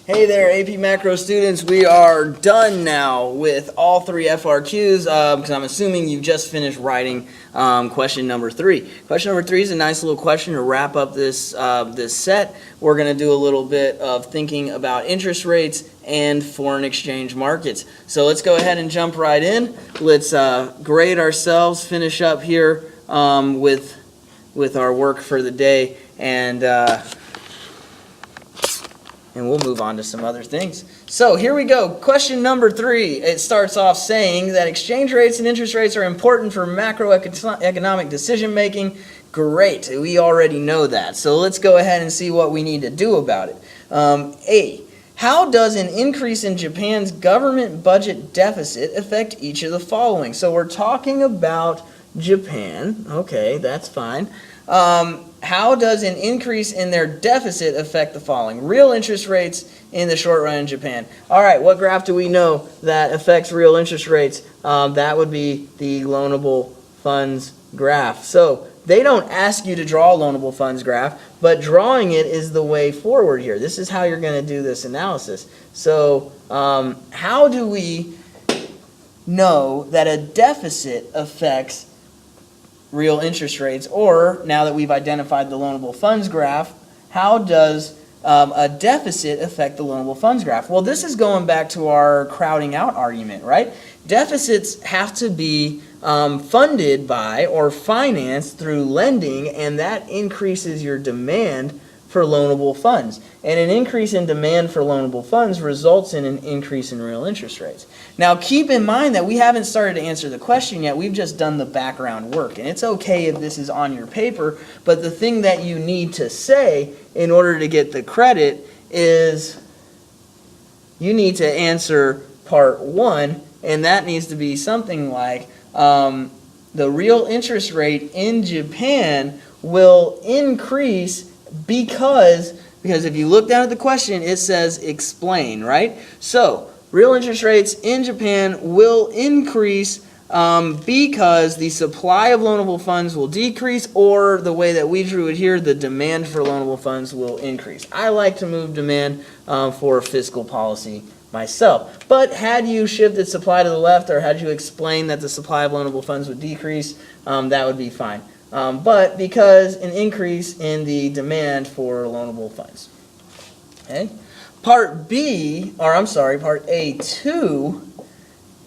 Hey there, AP Macro students. We are done now with all three FRQs because I'm assuming you've just finished writing question number 3. Question number 3 is a nice little question to wrap up this set. We're going to do a little bit of thinking about interest rates and foreign exchange markets. So let's go ahead and jump right in. Let's grade ourselves, finish up here with our work for the day, and we'll move on to some other things. So here we go. Question number 3. It starts off saying that exchange rates and interest rates are important for macroeconomic decision making. Great. We already know that. So let's go ahead and see what we need to do about it. A. How does an increase in Japan's government budget deficit affect each of the following? So we're talking about Japan. Okay, that's fine. How does an increase in their deficit affect the following? Real interest rates in the short run in Japan. All right, what graph do we know that affects real interest rates? That would be the loanable funds graph. So they don't ask you to draw a loanable funds graph, but drawing it is the way forward here. This is how you're going to do this analysis. So how do we know that a deficit affects real interest rates? Or now that we've identified the loanable funds graph, how does a deficit affect the loanable funds graph? Well, this is going back to our crowding out argument, right? Deficits have to be funded by or financed through lending, and that increases your demand for loanable funds. And an increase in demand for loanable funds results in an increase in real interest rates. Now keep in mind that we haven't started to answer the question yet. We've just done the background work. And it's okay if this is on your paper, but the thing that you need to say in order to get the credit is you need to answer part 1, and that needs to be something like the real interest rate in Japan will increase because if you look down at the question, it says explain, right? So real interest rates in Japan will increase because the supply of loanable funds will decrease, or the way that we drew it here, the demand for loanable funds will increase. I like to move demand for fiscal policy myself. But had you shifted supply to the left, or had you explained that the supply of loanable funds would decrease, that would be fine. But because an increase in the demand for loanable funds. Okay? Part A2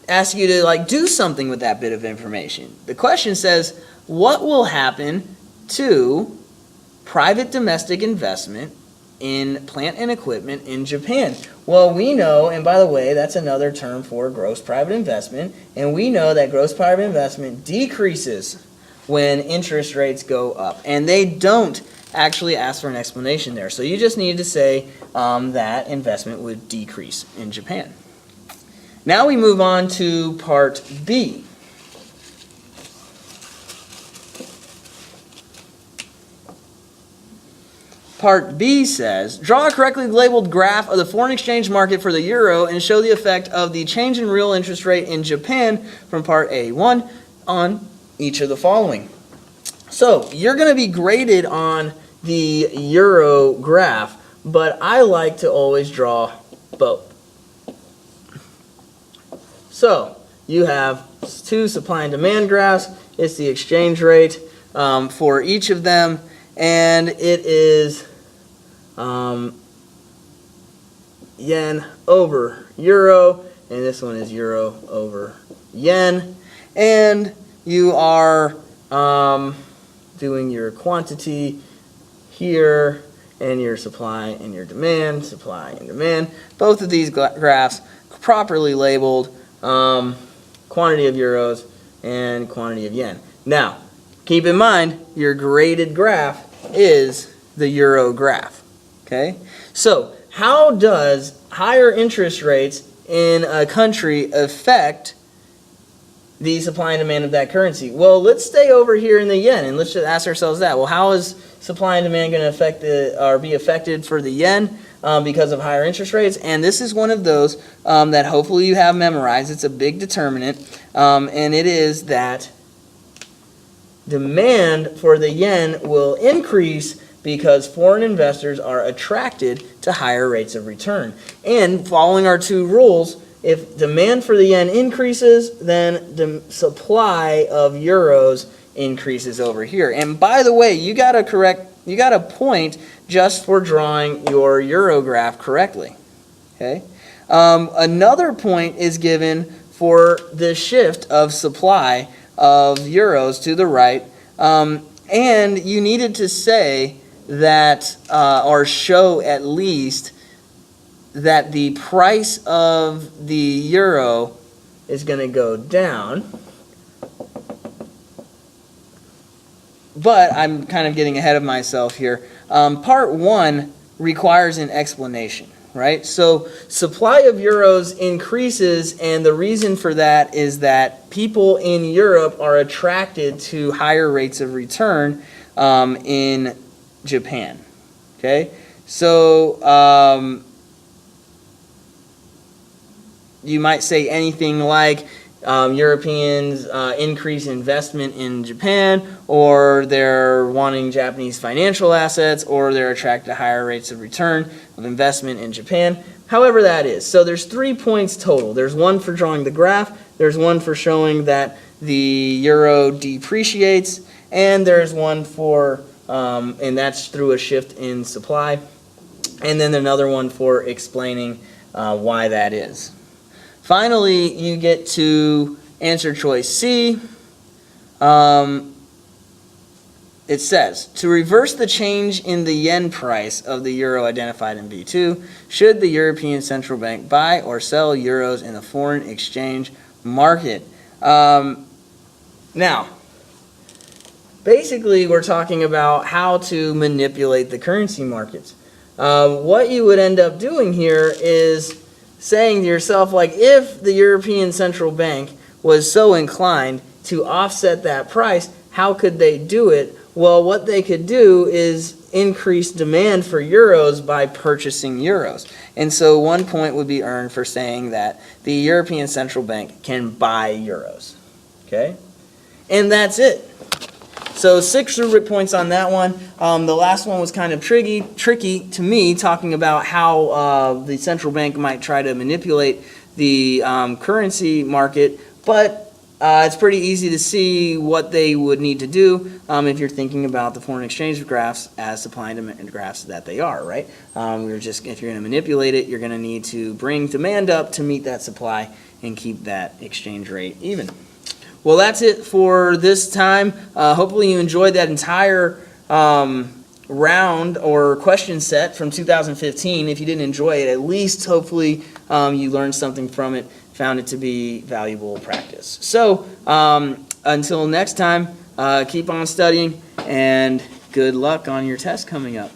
asks you to do something with that bit of information. The question says, what will happen to private domestic investment in plant and equipment in Japan? Well, we know, and by the way, that's another term for gross private investment, and we know that gross private investment decreases when interest rates go up. And they don't actually ask for an explanation there. So you just need to say that investment would decrease in Japan. Now we move on to part B. Part B says, draw a correctly labeled graph of the foreign exchange market for the euro and show the effect of the change in real interest rate in Japan from part A1 on each of the following. So you're going to be graded on the euro graph, but I like to always draw both. So you have 2 supply and demand graphs. It's the exchange rate for each of them, and it is yen over euro, and this one is euro over yen. And you are doing your quantity here and your supply and your demand, supply and demand. Both of these graphs properly labeled, quantity of euros and quantity of yen. Now, keep in mind your graded graph is the euro graph. Okay? So, how does higher interest rates in a country affect the supply and demand of that currency? Well, let's stay over here in the yen and let's just ask ourselves that. Well, how is supply and demand going to affect be affected for the yen because of higher interest rates? And this is one of those that hopefully you have memorized. It's a big determinant, and it is that demand for the yen will increase because foreign investors are attracted to higher rates of return. And following our two rules, if demand for the yen increases, then the supply of euros increases over here. And by the way, you got a point just for drawing your euro graph correctly. Okay. Another point is given for the shift of supply of euros to the right, and you needed to say that, or show at least, that the price of the euro is going to go down. But I'm kind of getting ahead of myself here. Part 1 requires an explanation, right? So supply of euros increases, and the reason for that is that people in Europe are attracted to higher rates of return in Japan. Okay? So you might say anything like Europeans increase investment in Japan, or they're wanting Japanese financial assets, or they're attracted to higher rates of return of investment in Japan, however that is. So there's 3 points total. There's one for drawing the graph, there's one for showing that the euro depreciates, and there's one for, and that's through a shift in supply, and then another one for explaining why that is. Finally, you get to answer choice C. It says, to reverse the change in the yen price of the euro identified in B2, should the European Central Bank buy or sell euros in the foreign exchange market? Now, basically we're talking about how to manipulate the currency markets. What you would end up doing here is saying to yourself, like, if the European Central Bank was so inclined to offset that price, how could they do it? Well, what they could do is increase demand for euros by purchasing euros. And so 1 point would be earned for saying that the European Central Bank can buy euros. Okay? And that's it. So 6 rubric points on that one. The last one was kind of tricky to me, talking about how the central bank might try to manipulate the currency market, but it's pretty easy to see what they would need to do if you're thinking about the foreign exchange graphs as supply and demand graphs that they are, right? If you're going to manipulate it, you're going to need to bring demand up to meet that supply and keep that exchange rate even. Well, that's it for this time. Hopefully you enjoyed that entire round or question set from 2015. If you didn't enjoy it, at least hopefully you learned something from it, found it to be valuable practice. So until next time, keep on studying, and good luck on your test coming up.